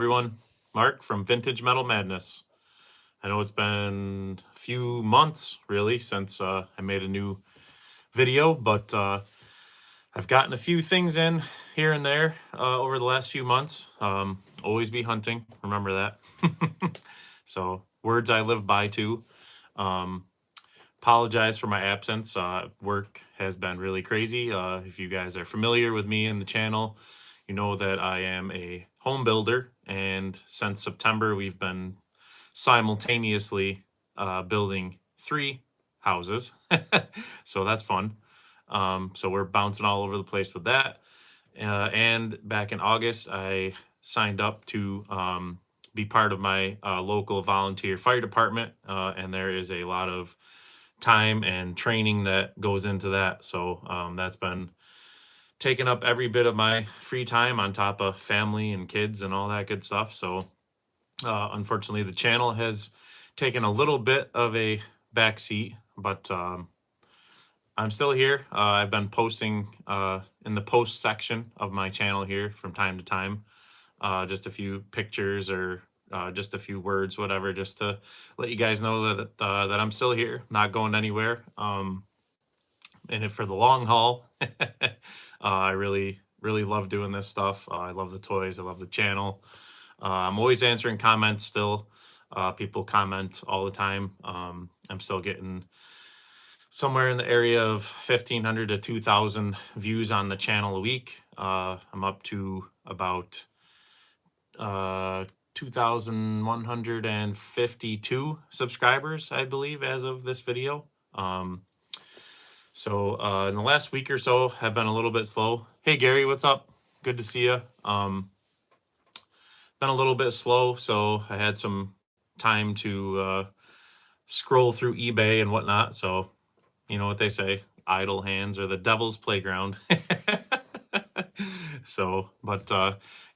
Everyone, Mark from Vintage Metal Madness. I know it's been a few months really since I made a new video, but I've gotten a few things in here and there over the last few months. Always be hunting, remember that. So words I live by too. Apologize for my absence. Work has been really crazy. If you guys are familiar with me and the channel, you know that I am a home builder, and since September we've been simultaneously building 3 houses. So that's fun. So we're bouncing all over the place with that. And back in August, I signed up to be part of my local volunteer fire department, and there is a lot of time and training that goes into that. So that's been taking up every bit of my free time on top of family and kids and all that good stuff. So unfortunately, the channel has taken a little bit of a backseat, but I'm still here. I've been posting in the post section of my channel here from time to time, just a few pictures or just a few words, whatever, just to let you guys know that that I'm still here, not going anywhere. In it for the long haul. I really love doing this stuff. I love the toys. I love the channel. I'm always answering comments still. People comment all the time. I'm still getting somewhere in the area of 1,500 to 2,000 views on the channel a week. I'm up to about 2,152 subscribers, I believe, as of this video. So in the last week or so, I've been a little bit slow. Hey, Gary, what's up? Good to see you. Been a little bit slow, so I had some time to scroll through eBay and whatnot. So you know what they say, idle hands are the devil's playground. So, but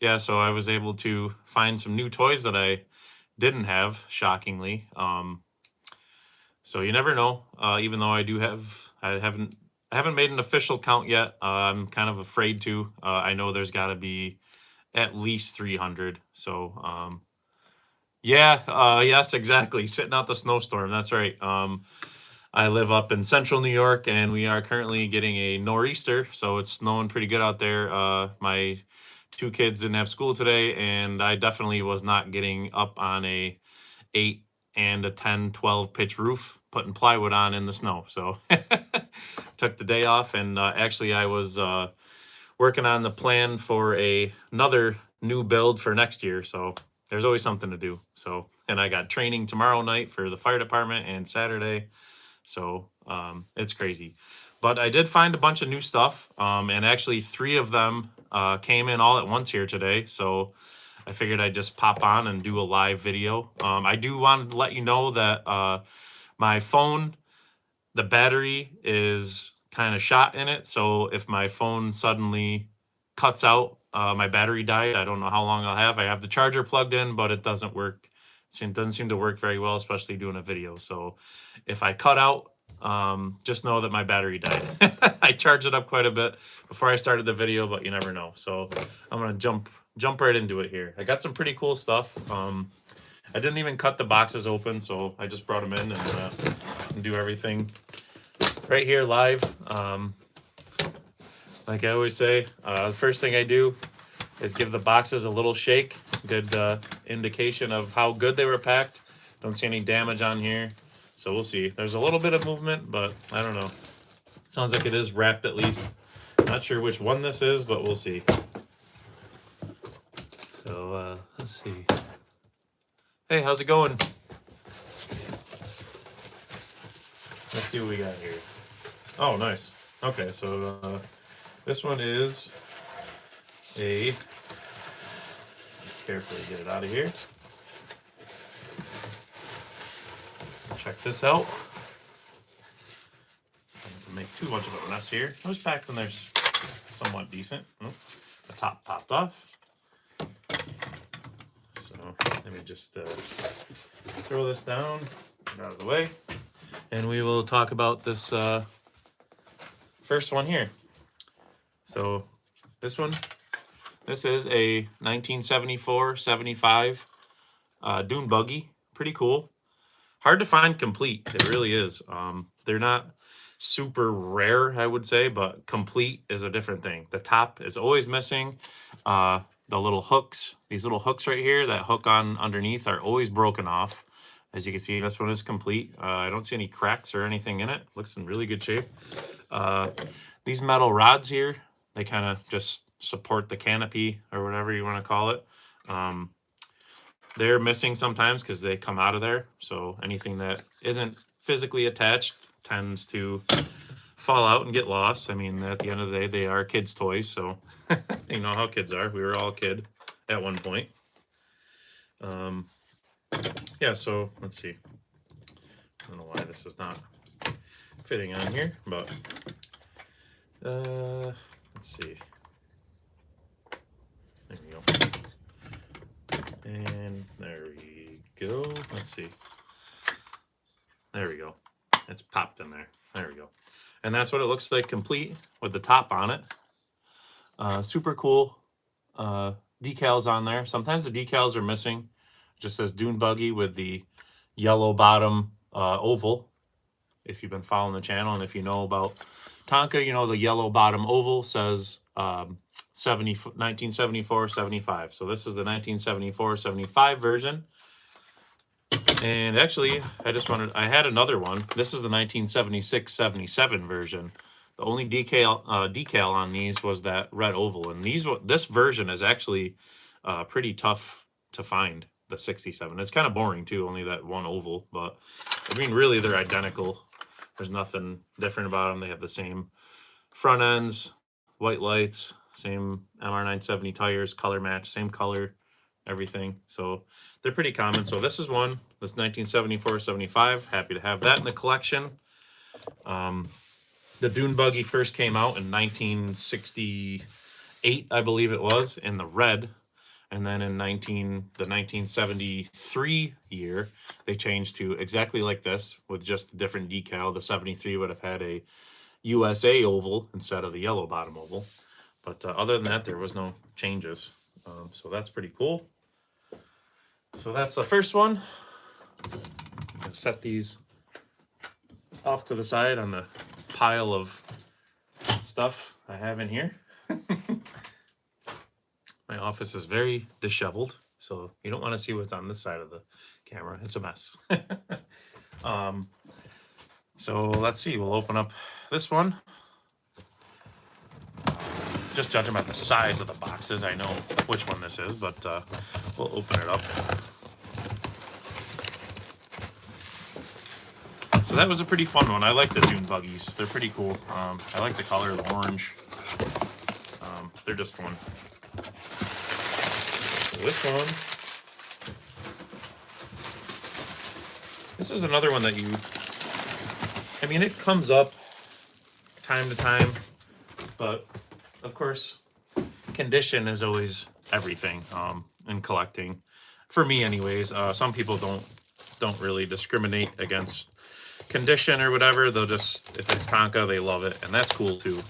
yeah, so I was able to find some new toys that I didn't have, shockingly. So you never know. Even though I haven't made an official count yet. I'm kind of afraid to. I know there's got to be at least 300. So yeah, yes, exactly. Sitting out the snowstorm. That's right. I live up in central New York, and we are currently getting a nor'easter. So it's snowing pretty good out there. My 2 kids didn't have school today, and I definitely was not getting up on a 8 and a 10, 12 pitch roof, putting plywood on in the snow. So took the day off, and actually I was working on the plan for another new build for next year. So there's always something to do. So, and I got training tomorrow night for the fire department and Saturday. So it's crazy. But I did find a bunch of new stuff, and actually 3 of them came in all at once here today. So I figured I'd just pop on and do a live video. I do want to let you know that my phone, the battery is kind of shot in it. So if my phone suddenly cuts out, my battery died, I don't know how long I'll have. I have the charger plugged in, but it doesn't work. It doesn't seem to work very well, especially doing a video. So if I cut out, just know that my battery died. I charged it up quite a bit before I started the video, but you never know. So I'm gonna jump right into it here. I got some pretty cool stuff. I didn't even cut the boxes open, so I just brought them in and do everything right here live. Like I always say, the first thing I do is give the boxes a little shake. Good indication of how good they were packed. Don't see any damage on here. So we'll see. There's a little bit of movement, but I don't know. Sounds like it is wrapped at least. Not sure which one this is, but we'll see. So let's see. Hey, how's it going? Let's see what we got here. Oh, nice. Okay, so this one is a... Carefully get it out of here. Check this out. I don't make too much of a mess here. It was packed in there somewhat decent. Oh, the top popped off. So let me just throw this down, get out of the way, and we will talk about this first one here. So this one This is a 1974-75 dune buggy. Pretty cool. Hard to find complete. It really is. They're not super rare, I would say, but complete is a different thing. The top is always missing. The little hooks, these little hooks right here, that hook on underneath are always broken off. As you can see, this one is complete. I don't see any cracks or anything in it. Looks in really good shape. These metal rods here, they kind of just support the canopy or whatever you want to call it. They're missing sometimes because they come out of there. So anything that isn't physically attached tends to fall out and get lost. I mean, at the end of the day, they are kids' toys. So you know how kids are. We were all kid at one point. Yeah, so let's see. I don't know why this is not fitting on here, but let's see. There we go. And there we go. Let's see. There we go. It's popped in there. There we go. And that's what it looks like complete with the top on it. Super cool decals on there. Sometimes the decals are missing. It just says Dune Buggy with the yellow bottom oval. If you've been following the channel and if you know about Tonka, you know the yellow bottom oval says 1974-75. So this is the 1974-75 version. And actually, I had another one. This is the 1976-77 version. The only decal on these was that red oval. And this version is actually pretty tough to find, the 67. It's kind of boring too, only that one oval. But I mean, really, they're identical. There's nothing different about them. They have the same front ends, white lights, same MR970 tires, color match, same color, everything. So they're pretty common. So this is one, this 1974-75. Happy to have that in the collection. The Dune Buggy first came out in 1968, I believe it was, in the red. And then in the 1973 year, they changed to exactly like this with just a different decal. The 73 would have had a USA oval instead of the yellow bottom oval. But other than that, there was no changes. So that's pretty cool. So that's the first one. I'm going to set these off to the side on the pile of stuff I have in here. My office is very disheveled, so you don't want to see what's on this side of the camera. It's a mess. So let's see. We'll open up this one. Just judge them at the size of the boxes. I know which one this is, but we'll open it up. So that was a pretty fun one. I like the Dune Buggies. They're pretty cool. I like the color, the orange. They're just fun. So this one. This is another one that I mean, it comes up time to time, but of course, condition is always everything in collecting. For me, anyways. Some people don't really discriminate against condition or whatever. They'll just, if it's Tonka, they love it, and that's cool too.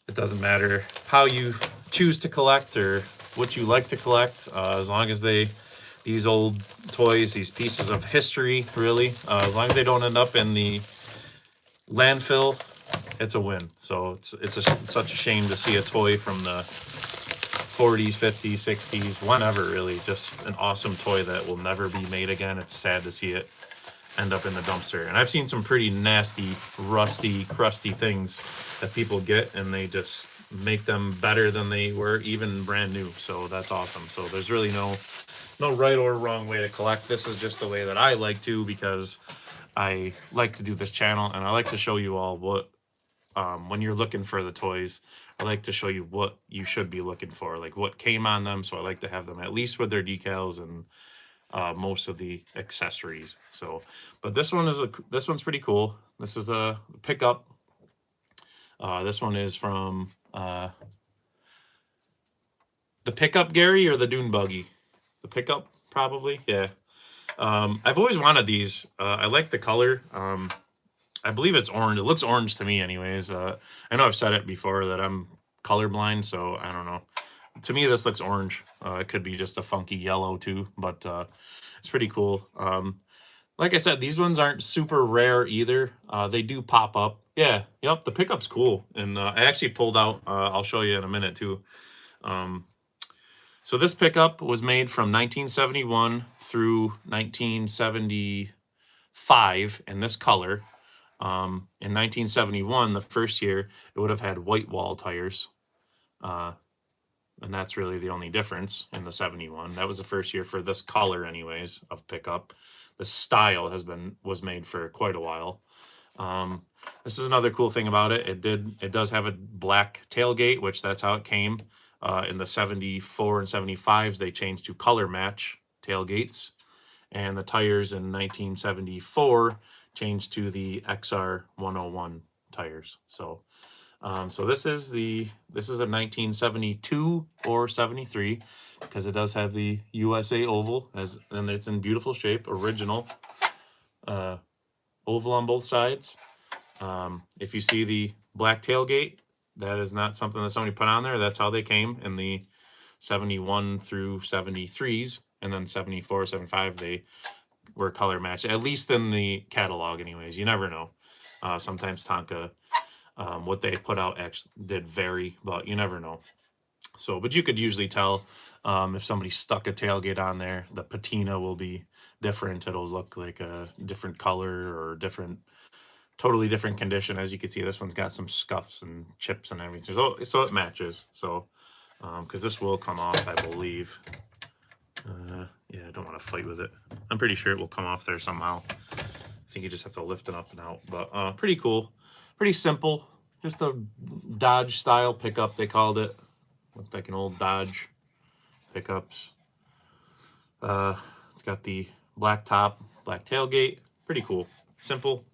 It doesn't matter how you choose to collect or what you like to collect, as long as these old toys, these pieces of history, really, as long as they don't end up in the landfill, it's a win. So it's such a shame to see a toy from the 40s, 50s, 60s, whenever, really, just an awesome toy that will never be made again. It's sad to see it end up in the dumpster. And I've seen some pretty nasty, rusty, crusty things that people get, and they just make them better than they were even brand new. So that's awesome. So there's really no right or wrong way to collect. This is just the way that I like to, because I like to do this channel, and I like to show you all what, when you're looking for the toys, I like to show you what you should be looking for, like what came on them. So I like to have them at least with their decals and most of the accessories. So, but this one's pretty cool. This is a pickup. This one is from the pickup, Gary, or the Dune Buggy? The pickup, probably. Yeah. I've always wanted these. I like the color. I believe it's orange. It looks orange to me anyways. I know I've said it before that I'm colorblind, so I don't know. To me, this looks orange. It could be just a funky yellow too, but it's pretty cool. Like I said, these ones aren't super rare either. They do pop up. Yeah, yep, the pickup's cool. And I actually pulled out, I'll show you in a minute too. So this pickup was made from 1971 through 1975 in this color. In 1971, the first year, it would have had white wall tires. And that's really the only difference in the 71. That was the first year for this color anyways of pickup. The style was made for quite a while. This is another cool thing about it. It does have a black tailgate, which that's how it came. In the 74 and 75s, they changed to color match tailgates. And the tires in 1974 changed to the XR 101 tires. So this is a 1972 or 73 because it does have the USA oval and it's in beautiful shape, original oval on both sides. If you see the black tailgate, that is not something that somebody put on there. That's how they came in the 71 through 73s, and then 74, 75 they were color matched, at least in the catalog anyways. You never know. Sometimes Tonka, what they put out actually did vary, but you never know. So, but you could usually tell if somebody stuck a tailgate on there, the patina will be different. It'll look like a different color or totally different condition. As you can see, this one's got some scuffs and chips and everything. So it matches. So, because this will come off, I believe. Yeah, I don't want to fight with it. I'm pretty sure it will come off there somehow. I think you just have to lift it up and out. But pretty cool. Pretty simple. Just a Dodge style pickup, they called it. Looked like an old Dodge pickups. It's got the black top, black tailgate. Pretty cool. Simple.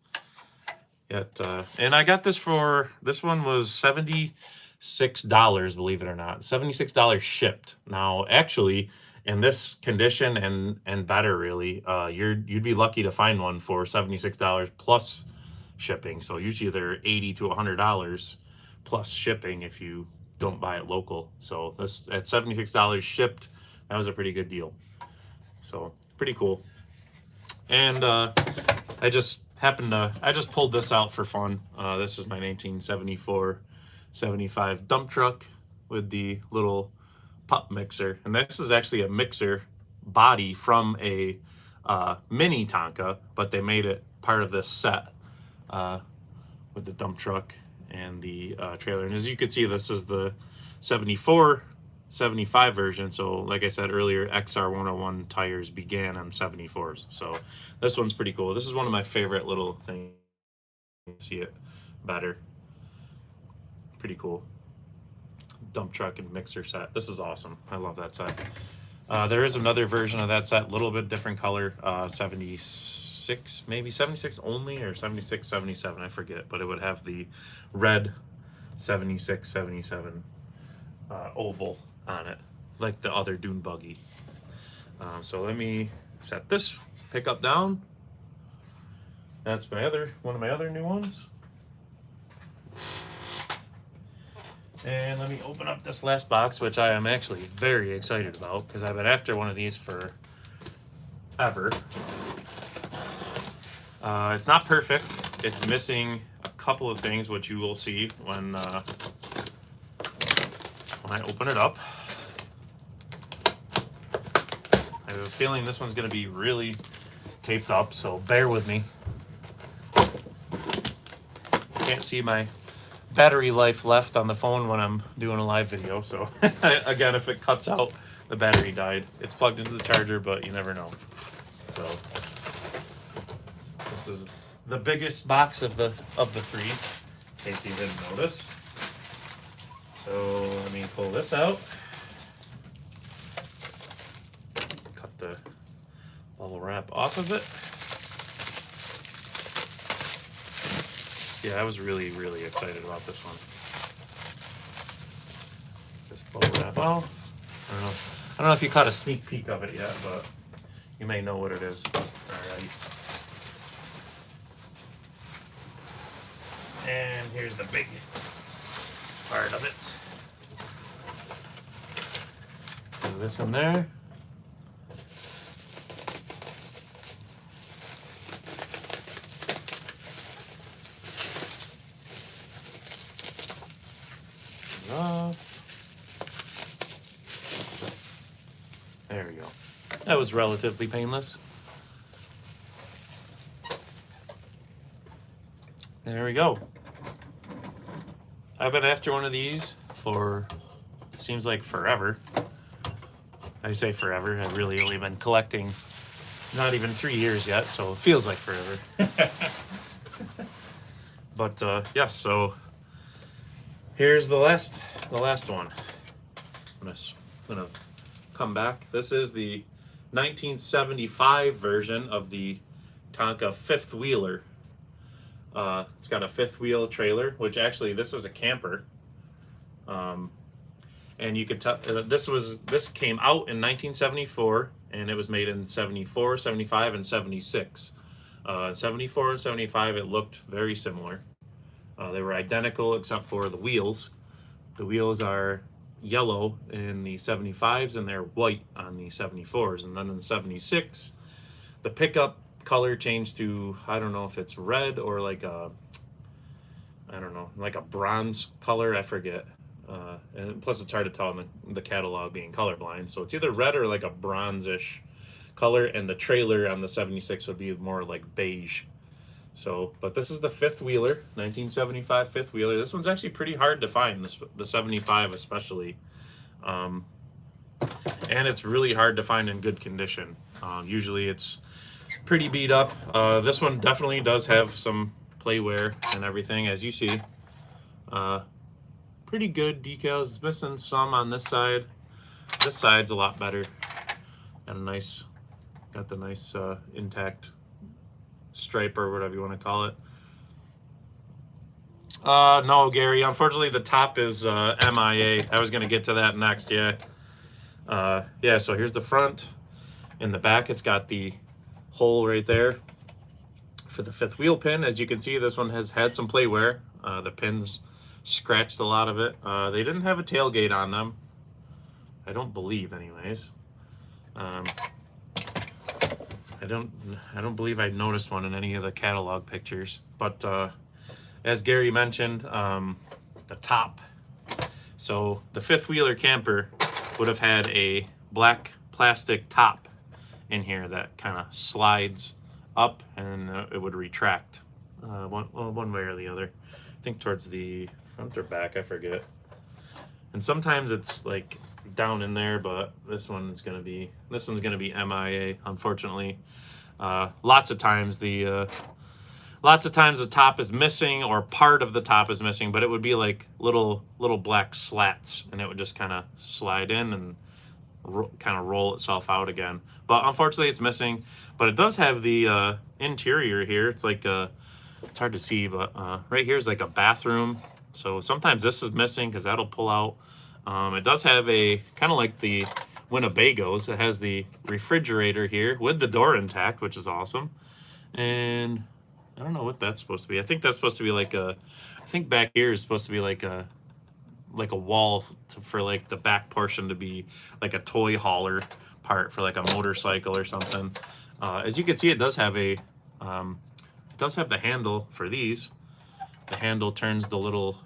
Yet, and I got this one was $76, believe it or not. $76 shipped. Now, actually, in this condition and better, really, you'd be lucky to find one for $76 plus shipping. So usually they're $80 to $100 plus shipping if you don't buy it local. So this at $76 shipped, that was a pretty good deal. So pretty cool. And I just pulled this out for fun. This is my 1974-75 dump truck with the little pup mixer. And this is actually a mixer body from a mini Tonka, but they made it part of this set with the dump truck and the trailer. And as you can see, this is the 74-75 version. So like I said earlier, XR 101 tires began on 74s. So this one's pretty cool. This is one of my favorite little things. You can see it better. Pretty cool. Dump truck and mixer set. This is awesome. I love that set. There is another version of that set, a little bit different color, 76, maybe 76 only, or 76, 77, I forget, but it would have the red 76, 77 oval on it, like the other dune buggy. So let me set this pickup down. That's one of my other new ones. And let me open up this last box, which I am actually very excited about because I've been after one of these for ever. It's not perfect. It's missing a couple of things, which you will see when I open it up. I have a feeling this one's going to be really taped up, so bear with me. Can't see my battery life left on the phone when I'm doing a live video, so again, if it cuts out, the battery died. It's plugged into the charger, but you never know. So this is the biggest box of the three, in case you didn't notice. So let me pull this out. Cut the bubble wrap off of it. Yeah, I was really, really excited about this one. This bubble wrap off. I don't know if you caught a sneak peek of it yet, but you may know what it is. All right. And here's the big part of it. Put this in there. There we go. That was relatively painless. There we go. I've been after one of these for, it seems like forever. I say forever. I've really only been collecting not even 3 years yet, so it feels like forever. But yes, so here's the last one. I'm gonna come back. This is the 1975 version of the Tonka fifth wheeler. It's got a fifth wheel trailer, which actually this is a camper. And you could tell this came out in 1974, and it was made in 74, 75, and 76. 74 and 75, it looked very similar. They were identical except for the wheels. The wheels are yellow in the 75s and they're white on the 74s. And then in the 76, the pickup color changed to, I don't know if it's red or like a, I don't know, like a bronze color, I forget. And plus it's hard to tell in the catalog being colorblind. So it's either red or like a bronze-ish color, and the trailer on the 76 would be more like beige. So, but this is the fifth wheeler, 1975 fifth wheeler. This one's actually pretty hard to find, the 75 especially. And it's really hard to find in good condition. Usually it's pretty beat up. This one definitely does have some play wear and everything, as you see. Pretty good decals. It's missing some on this side. This side's a lot better. Got the nice intact stripe or whatever you want to call it. No, Gary, unfortunately the top is MIA. I was going to get to that next. Yeah, so here's the front. In the back it's got the hole right there for the fifth wheel pin. As you can see, this one has had some play wear. The pins scratched a lot of it. They didn't have a tailgate on them, I don't believe, anyways. I don't believe I noticed one in any of the catalog pictures. But as Gary mentioned, the top. So the fifth wheeler camper would have had a black plastic top in here that kind of slides up, and it would retract one way or the other. I think towards the front or back, I forget. And sometimes it's like down in there, but this one's gonna be MIA, unfortunately. Lots of times the top is missing, or part of the top is missing, but it would be like little black slats, and it would just kind of slide in and kind of roll itself out again. But unfortunately it's missing. But it does have the interior here. It's like it's hard to see, but right here is like a bathroom. So sometimes this is missing because that'll pull out. It does have a kind of like the Winnebagos. It has the refrigerator here with the door intact, which is awesome. And I don't know what that's supposed to be. I think that's supposed to be like I think back here is supposed to be like a wall for like the back portion to be like a toy hauler part for like a motorcycle or something. As you can see, it does have the handle for these. The handle turns the little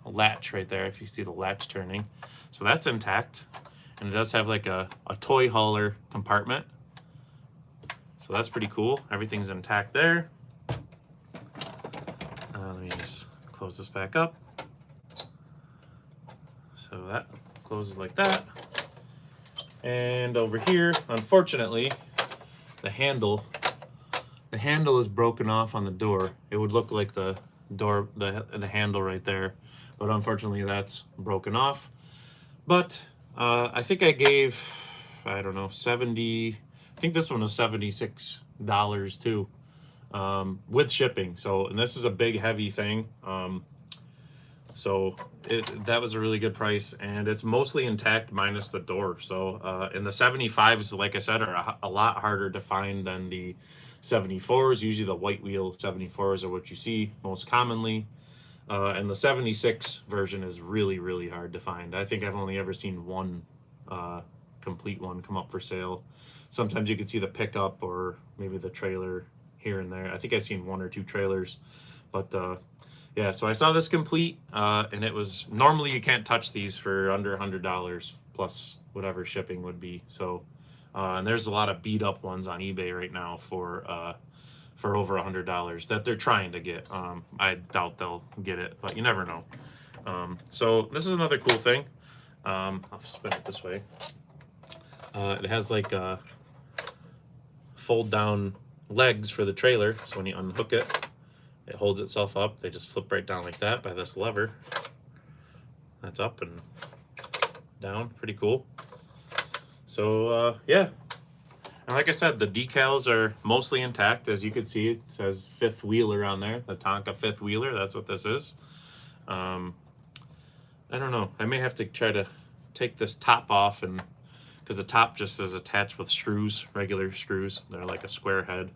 latch right there, if you see the latch turning. So that's intact. And it does have like a toy hauler compartment. So that's pretty cool. Everything's intact there. Let me just close this back up. So that closes like that. And over here, unfortunately, the handle is broken off on the door. It would look like the door, the handle right there, but unfortunately that's broken off. But I think I gave, I don't know, 70, I think this one was $76 too, with shipping. So, and this is a big heavy thing. So that was a really good price, and it's mostly intact minus the door. So and the 75s, like I said, are a lot harder to find than the 74s. Usually the white wheel 74s are what you see most commonly. And the 76 version is really, really hard to find. I think I've only ever seen one complete one come up for sale. Sometimes you can see the pickup or maybe the trailer here and there. I think I've seen 1 or 2 trailers, but yeah, so I saw this complete, and it was, normally you can't touch these for under $100 plus whatever shipping would be. So, and there's a lot of beat up ones on eBay right now for over $100 that they're trying to get. I doubt they'll get it, but you never know. So this is another cool thing. I'll spin it this way. It has like fold down legs for the trailer, so when you unhook it, it holds itself up. They just flip right down like that by this lever. That's up and down, pretty cool. So yeah, and like I said, the decals are mostly intact. As you can see, it says fifth wheeler on there, the Tonka fifth wheeler. That's what this is. I don't know, I may have to try to take this top off, and because the top just is attached with screws, regular screws. They're like a square head.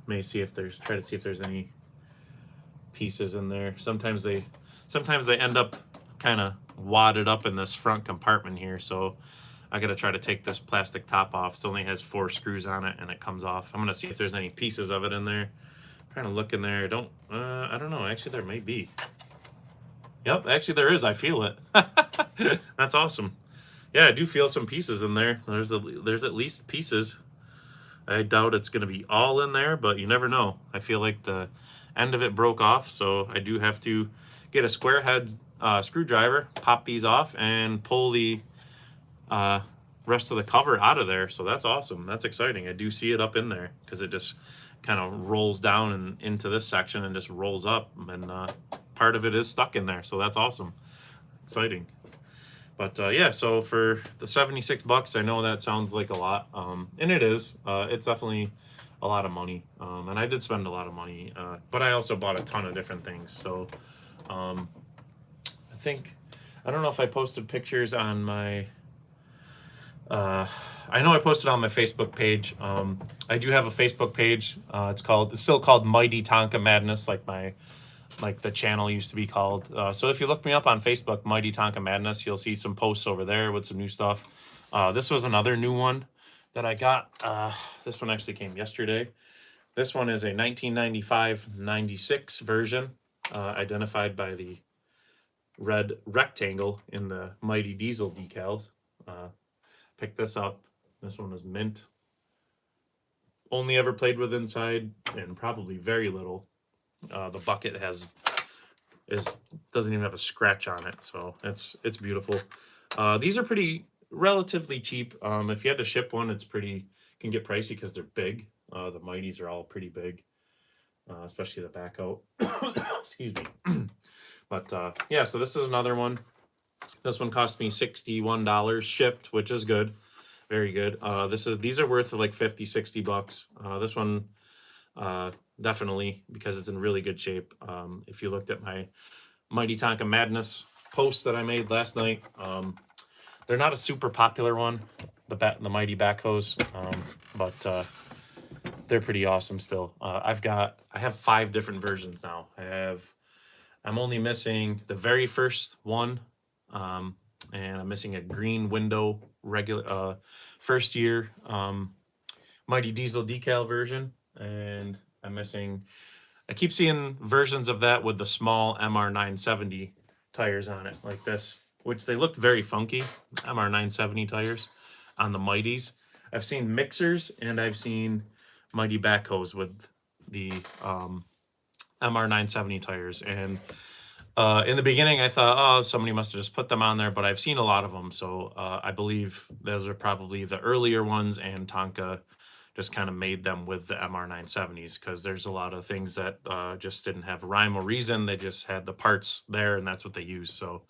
May see if there's, try to see if there's any pieces in there. Sometimes they end up kind of wadded up in this front compartment here, so I gotta try to take this plastic top off. It only has 4 screws on it and it comes off. I'm gonna see if there's any pieces of it in there. I'm trying to look in there. I don't know, actually there may be. Yep, actually there is. I feel it. That's awesome. Yeah, I do feel some pieces in there. There's at least pieces. I doubt it's going to be all in there, but you never know. I feel like the end of it broke off, so I do have to get a square head screwdriver, pop these off, and pull the rest of the cover out of there. So that's awesome. That's exciting. I do see it up in there because it just kind of rolls down and into this section and just rolls up, and part of it is stuck in there. So that's awesome. Exciting. But yeah, so for the 76 bucks, I know that sounds like a lot, and it is. It's definitely a lot of money, and I did spend a lot of money, but I also bought a ton of different things. So I don't know if I posted pictures on my, I know I posted on my Facebook page. I do have a Facebook page. It's still called Mighty Tonka Madness, like the channel used to be called. So if you look me up on Facebook, Mighty Tonka Madness, you'll see some posts over there with some new stuff. This was another new one that I got. This one actually came yesterday. This one is a 1995-96 version, identified by the red rectangle in the Mighty Diesel decals. Picked this up. This one is mint. Only ever played with inside, and probably very little. The bucket doesn't even have a scratch on it, so it's beautiful. These are relatively cheap. If you had to ship one, can get pricey because they're big. The Mighties are all pretty big, especially the backhoe. Excuse me. But yeah, so this is another one. This one cost me $61 shipped, which is good, very good. These are worth like 50-60 bucks. This one definitely, because it's in really good shape. If you looked at my Mighty Tonka Madness post that I made last night, they're not a super popular one, the Mighty backhoes, but they're pretty awesome still. I have 5 different versions now. I'm only missing the very first one, and I'm missing a green window regular first year Mighty Diesel decal version, and I keep seeing versions of that with the small MR970 tires on it, like this, which they looked very funky, MR970 tires on the Mighties. I've seen mixers, and I've seen Mighty backhoes with the MR970 tires. And in the beginning, I thought, oh, somebody must have just put them on there, but I've seen a lot of them. So I believe those are probably the earlier ones, and Tonka just kind of made them with the MR970s, because there's a lot of things that just didn't have rhyme or reason. They just had the parts there, and that's what they used. So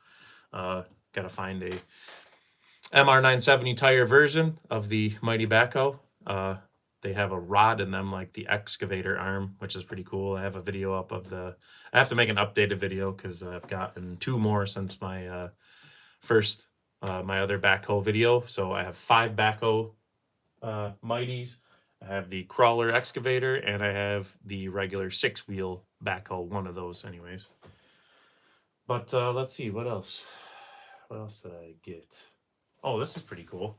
got to find a MR970 tire version of the Mighty backhoe. They have a rod in them, like the excavator arm, which is pretty cool. I have a video up of I have to make an updated video because I've gotten 2 more since my my other backhoe video. So I have 5 backhoe Mighties. I have the crawler excavator, and I have the regular 6-wheel backhoe, one of those anyways. But let's see, what else did I get? Oh, this is pretty cool.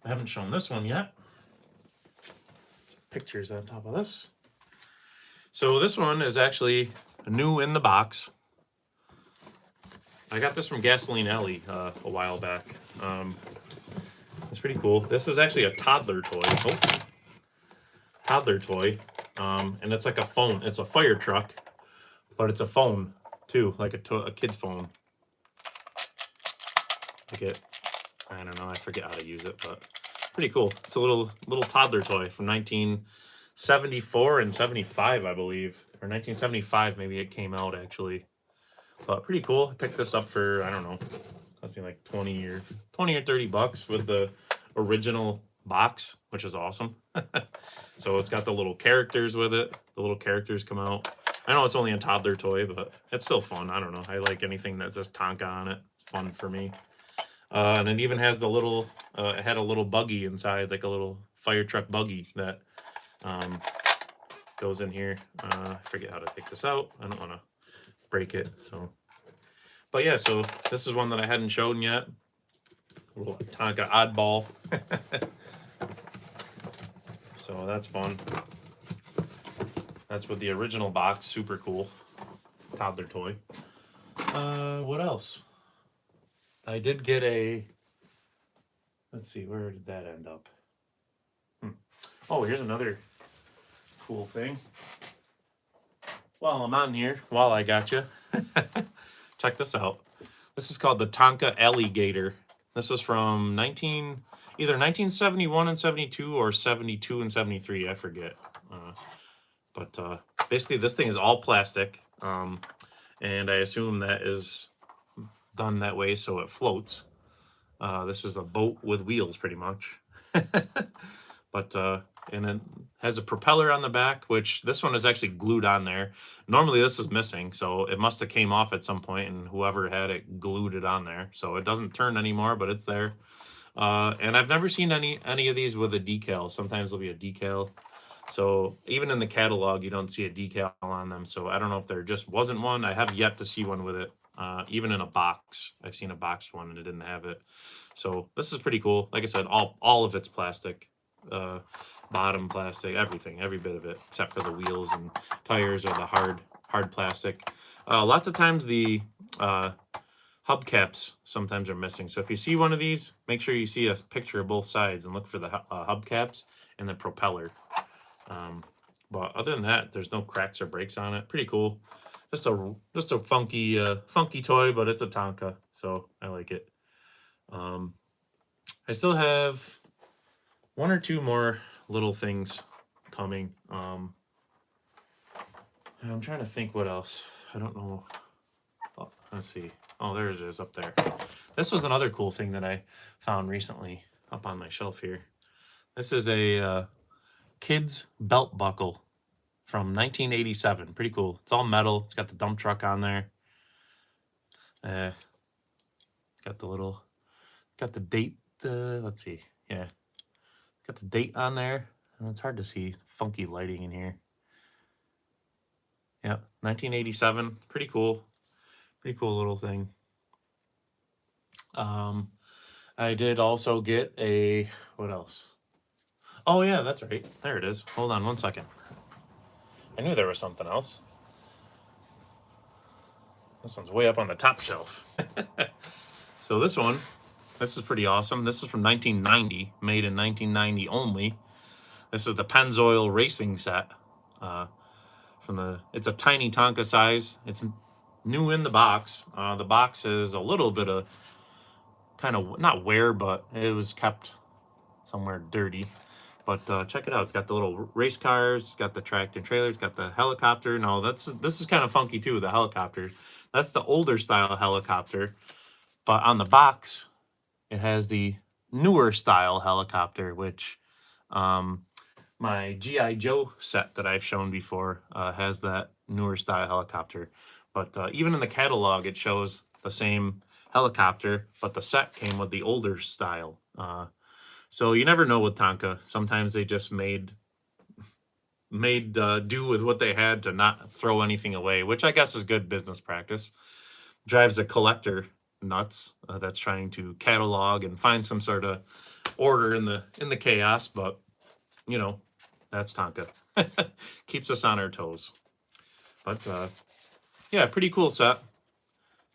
I haven't shown this one yet. Some pictures on top of this. So this one is actually new in the box. I got this from Gasoline Alley a while back. It's pretty cool. This is actually a toddler toy. Oh, toddler toy. And it's like a phone. It's a fire truck, but it's a phone too, like a kid's phone. Like it, I don't know, I forget how to use it, but pretty cool. It's a little toddler toy from 1974 and 75, I believe, or 1975 maybe it came out actually. But pretty cool. I picked this up for, I don't know, must be like 20 or $30 with the original box, which is awesome. So it's got the little characters with it. The little characters come out. I know it's only a toddler toy, but it's still fun. I don't know. I like anything that says Tonka on it. It's fun for me. And it even has the little, it had a little buggy inside, like a little fire truck buggy that goes in here. I forget how to take this out. I don't want to break it. So, but yeah, so this is one that I hadn't shown yet. A little Tonka oddball. So that's fun. That's with the original box. Super cool. Toddler toy. What else? I did get a, let's see, where did that end up? Oh, here's another cool thing. While I'm on here, while I got you, check this out. This is called the Tonka Alligator. This is from either 1971 and 72 or 72 and 73, I forget. But basically this thing is all plastic, and I assume that is done that way so it floats. This is a boat with wheels pretty much. But and it has a propeller on the back, which this one is actually glued on there. Normally this is missing, so it must have came off at some point and whoever had it glued it on there. So it doesn't turn anymore, but it's there. And I've never seen any of these with a decal. Sometimes there'll be a decal. So even in the catalog, you don't see a decal on them. So I don't know if there just wasn't one. I have yet to see one with it. Even in a box, I've seen a boxed one and it didn't have it. So this is pretty cool. Like I said, all of it's plastic. Bottom plastic, everything, every bit of it, except for the wheels and tires are the hard plastic. Lots of times the hubcaps sometimes are missing. So if you see one of these, make sure you see a picture of both sides and look for the hubcaps and the propeller. But other than that, there's no cracks or breaks on it. Pretty cool. Just a funky toy, but it's a Tonka, so I like it. I still have one or two more little things coming. I'm trying to think what else. I don't know. Oh, let's see. Oh, there it is up there. This was another cool thing that I found recently up on my shelf here. This is a kid's belt buckle from 1987. Pretty cool. It's all metal. It's got the dump truck on there. Got the date. Let's see. Yeah. Got the date on there. And it's hard to see. Funky lighting in here. Yeah, 1987. Pretty cool. Pretty cool little thing. I did also get a, what else? Oh yeah, that's right. There it is. Hold on one second. I knew there was something else. This one's way up on the top shelf. So this is pretty awesome. This is from 1990, made in 1990 only. This is the Pennzoil Racing set. It's a tiny Tonka size. It's new in the box. The box is a little bit of kind of not wear, but it was kept somewhere dirty. But check it out. It's got the little race cars. It's got the tractor trailer. It's got the helicopter. No, this is kind of funky too. The helicopter. That's the older style helicopter. But on the box, it has the newer style helicopter, which my G.I. Joe set that I've shown before has that newer style helicopter. But even in the catalog, it shows the same helicopter, but the set came with the older style. So you never know with Tonka. Sometimes they just made do with what they had to not throw anything away, which I guess is good business practice. Drives a collector nuts that's trying to catalog and find some sort of order in the chaos. But you know, that's Tonka. Keeps us on our toes. But yeah, pretty cool set.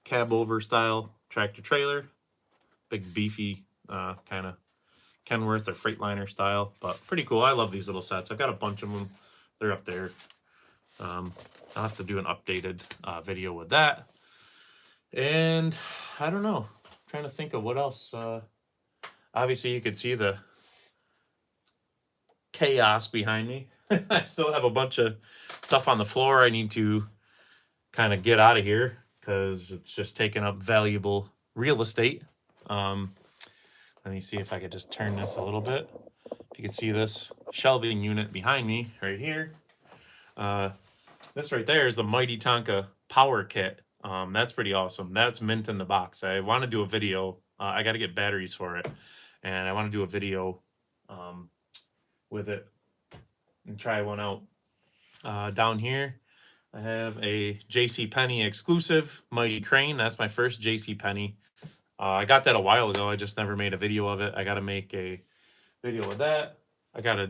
Cab over style tractor trailer, big beefy kind of Kenworth or Freightliner style, but pretty cool. I love these little sets. I've got a bunch of them. They're up there. I'll have to do an updated video with that. And I don't know. I'm trying to think of what else. Obviously, you could see the chaos behind me. I still have a bunch of stuff on the floor I need to kind of get out of here because it's just taking up valuable real estate. Let me see if I could just turn this a little bit. You can see this shelving unit behind me right here. This right there is the Mighty Tonka Power Kit. That's pretty awesome. That's mint in the box. I want to do a video. I got to get batteries for it, and I want to do a video with it and try one out. Down here, I have a JCPenney exclusive Mighty Crane. That's my first JCPenney. I got that a while ago. I just never made a video of it. I got to make a video of that. I got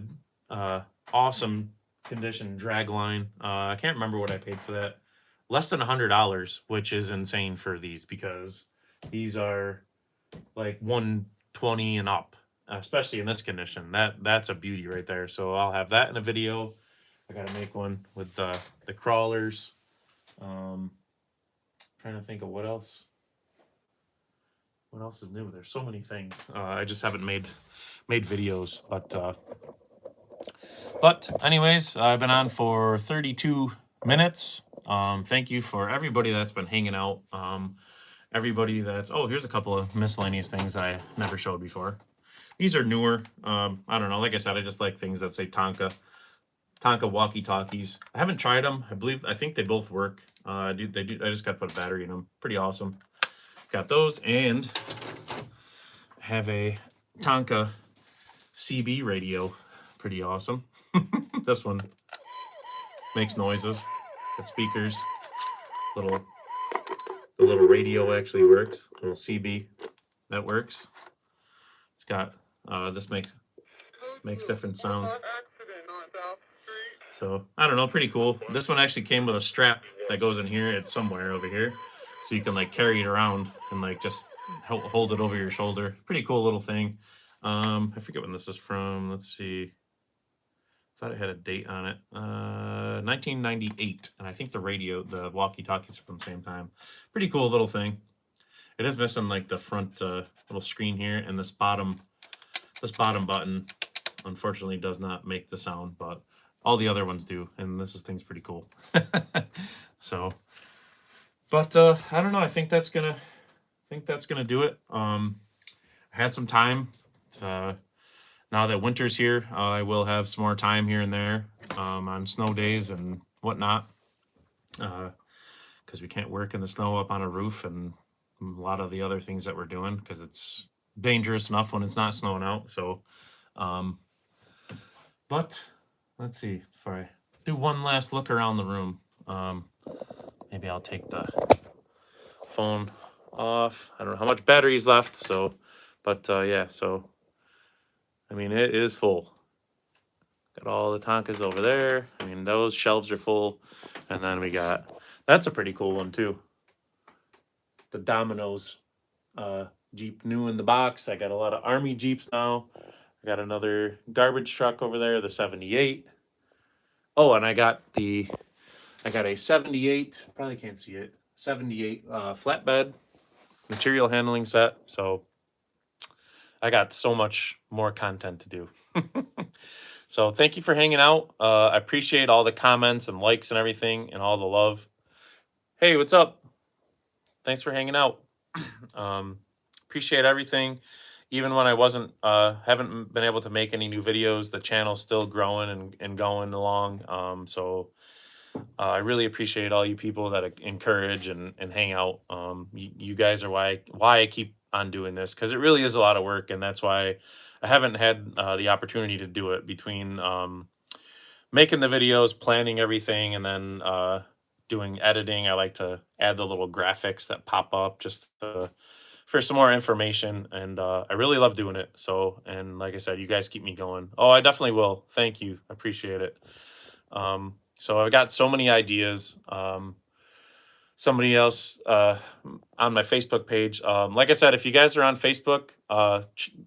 a awesome condition drag line. I can't remember what I paid for that. Less than $100, which is insane for these because these are like 120 and up, especially in this condition. That's a beauty right there. So I'll have that in a video. I got to make one with the crawlers. Trying to think of what else. What else is new? There's so many things. I just haven't made videos, but anyways, I've been on for 32 minutes. Thank you for everybody that's been hanging out. Everybody that's here's a couple of miscellaneous things I never showed before. These are newer. I don't know. Like I said, I just like things that say Tonka walkie-talkies. I haven't tried them. I think they both work. They do. I just got to put a battery in them. Pretty awesome. Got those, and have a Tonka CB radio. Pretty awesome. This one makes noises. Got speakers. The little radio actually works. Little CB that works. It's got this makes different sounds. So I don't know, pretty cool. This one actually came with a strap that goes in here. It's somewhere over here, so you can like carry it around and like just hold it over your shoulder. Pretty cool little thing. I forget when this is from. Let's see. Thought it had a date on it. 1998, and I think the walkie-talkies are from the same time. Pretty cool little thing. It is missing like the front little screen here, and this bottom button unfortunately does not make the sound, but all the other ones do, and this thing's pretty cool. So, but I don't know. I think that's gonna do it. I had some time. Now that winter's here, I will have some more time here and there on snow days and whatnot, because we can't work in the snow up on a roof and a lot of the other things that we're doing because it's dangerous enough when it's not snowing out. So, but let's see if I do one last look around the room. Maybe I'll take the phone off. I don't know how much battery's left. So, but yeah. So, I mean, it is full. Got all the Tonkas over there. I mean, those shelves are full, and then we got that's a pretty cool one too. The Domino's Jeep new in the box. I got a lot of Army Jeeps now. I got another garbage truck over there, the 78. Oh, and I got a 78, probably can't see it, 78 flatbed material handling set. So I got so much more content to do. So thank you for hanging out. I appreciate all the comments and likes and everything and all the love. Hey, what's up? Thanks for hanging out. Appreciate everything. Even when I haven't been able to make any new videos, the channel's still growing and going along. So I really appreciate all you people that encourage and hang out. You guys are why I keep on doing this, because it really is a lot of work, and that's why I haven't had the opportunity to do it between making the videos, planning everything, and then doing editing. I like to add the little graphics that pop up just for some more information, and I really love doing it. So, and like I said, you guys keep me going. Oh, I definitely will. Thank you. I appreciate it. So I've got so many ideas. Somebody else on my Facebook page. Like I said, if you guys are on Facebook,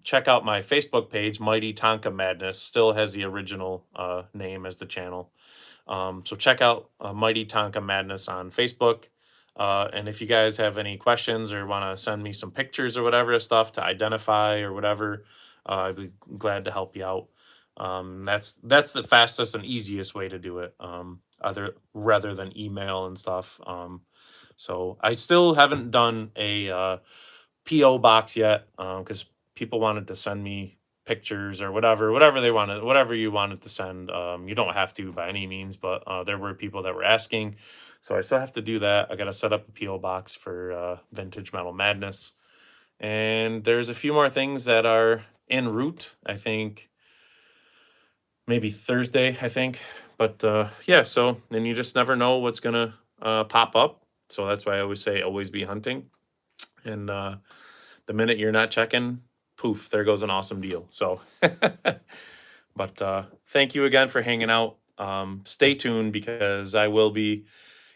check out my Facebook page. Mighty Tonka Madness still has the original name as the channel. So check out Mighty Tonka Madness on Facebook. And if you guys have any questions or want to send me some pictures or whatever stuff to identify or whatever, I'd be glad to help you out. That's the fastest and easiest way to do it. Other rather than email and stuff. So I still haven't done a PO box yet because people wanted to send me pictures or whatever they wanted, whatever you wanted to send. You don't have to by any means, but there were people that were asking, so I still have to do that. I got to set up a PO box for Vintage Metal Madness, and there's a few more things that are en route. I think maybe Thursday. I think, but yeah. So then you just never know what's gonna pop up. So that's why I always say always be hunting, and the minute you're not checking, poof, there goes an awesome deal. So, but thank you again for hanging out. Stay tuned because I will be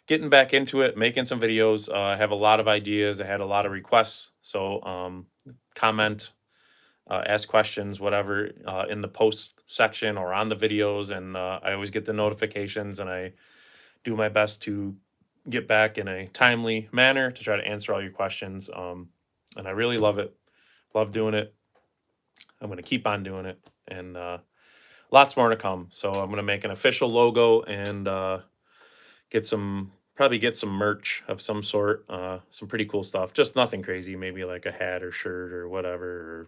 getting back into it, making some videos. I have a lot of ideas. I had a lot of requests. So, comment, ask questions, whatever, in the post section or on the videos. And I always get the notifications and I do my best to get back in a timely manner to try to answer all your questions. And I really love it. Love doing it. I'm going to keep on doing it, and lots more to come. So I'm going to make an official logo and probably get some merch of some sort, some pretty cool stuff. Just nothing crazy, maybe like a hat or shirt or whatever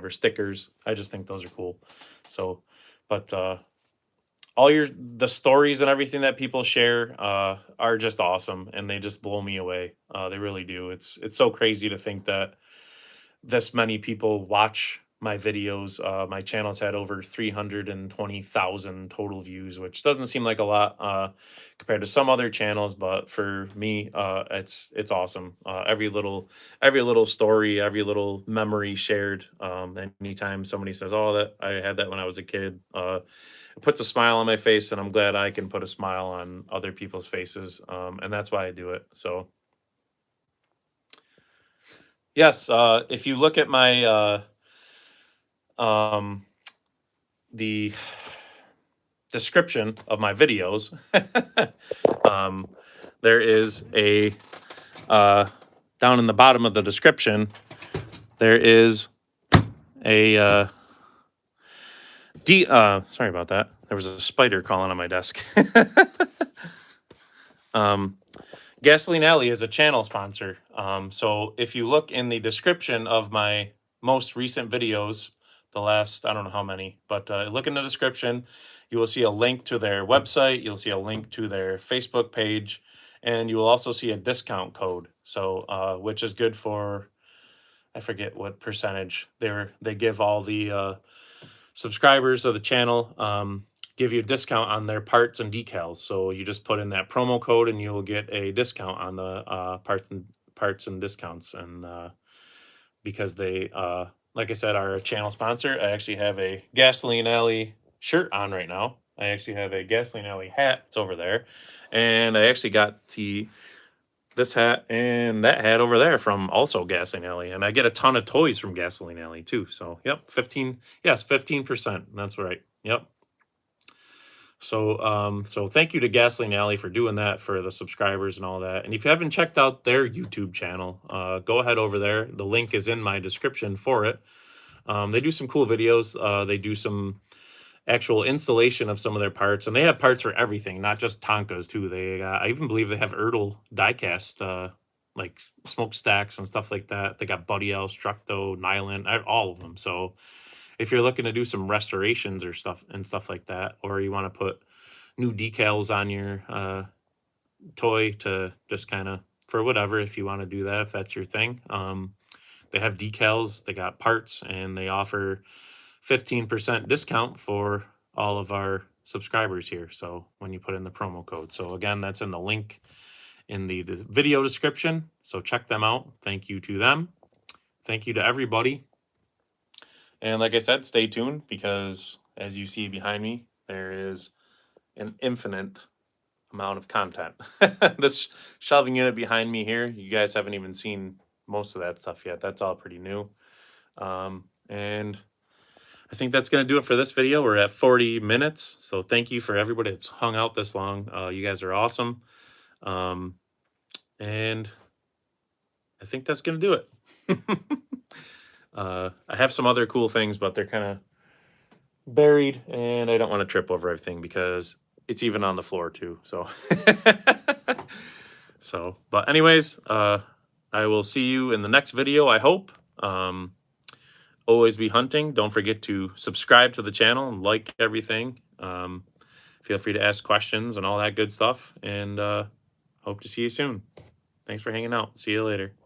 stickers. I just think those are cool. So, but all the stories and everything that people share are just awesome, and they just blow me away. They really do. It's so crazy to think that this many people watch my videos. My channel's had over 320,000 total views, which doesn't seem like a lot compared to some other channels, but for me, it's awesome. Every little story, every little memory shared. Anytime somebody says, "Oh, that I had that when I was a kid," it puts a smile on my face, and I'm glad I can put a smile on other people's faces, and that's why I do it. So yes, if you look at my um, the description of my videos, um, there is a down in the bottom of the description, there is a sorry about that. There was a spider crawling on my desk. Gasoline Alley is a channel sponsor. So if you look in the description of my most recent videos, the last, I don't know how many, but look in the description, you will see a link to their website. You'll see a link to their Facebook page, and you will also see a discount code. So, which is good for, I forget what percentage they give all the subscribers of the channel, give you a discount on their parts and decals. So you just put in that promo code and you'll get a discount on the parts and discounts. And because they, like I said, are a channel sponsor, I actually have a Gasoline Alley shirt on right now. I actually have a Gasoline Alley hat. It's over there. And I actually got this hat and that hat over there from also Gasoline Alley. And I get a ton of toys from Gasoline Alley too. So, yep, 15%. That's right. Yep. So thank you to Gasoline Alley for doing that for the subscribers and all that. And if you haven't checked out their YouTube channel, go ahead over there. The link is in my description for it. They do some cool videos. They do some actual installation of some of their parts, and they have parts for everything, not just Tonkas too. I even believe they have Ertl diecast, like smokestacks and stuff like that. They got Buddy L, Structo, Nylon, all of them. So if you're looking to do some restorations or stuff like that, or you want to put new decals on your toy to just kind of for whatever, if you want to do that, if that's your thing, they have decals, they got parts, and they offer 15% discount for all of our subscribers here. So when you put in the promo code. So again, that's in the link in the video description. So check them out. Thank you to them. Thank you to everybody. And like I said, stay tuned because as you see behind me, there is an infinite amount of content. This shelving unit behind me here, you guys haven't even seen most of that stuff yet. That's all pretty new. And I think that's going to do it for this video. We're at 40 minutes. So thank you for everybody that's hung out this long. You guys are awesome. And I think that's going to do it. I have some other cool things, but they're kind of buried and I don't want to trip over everything because it's even on the floor too. So, but anyways, I will see you in the next video, I hope. Always be hunting. Don't forget to subscribe to the channel and like everything. Feel free to ask questions and all that good stuff. And hope to see you soon. Thanks for hanging out. See you later.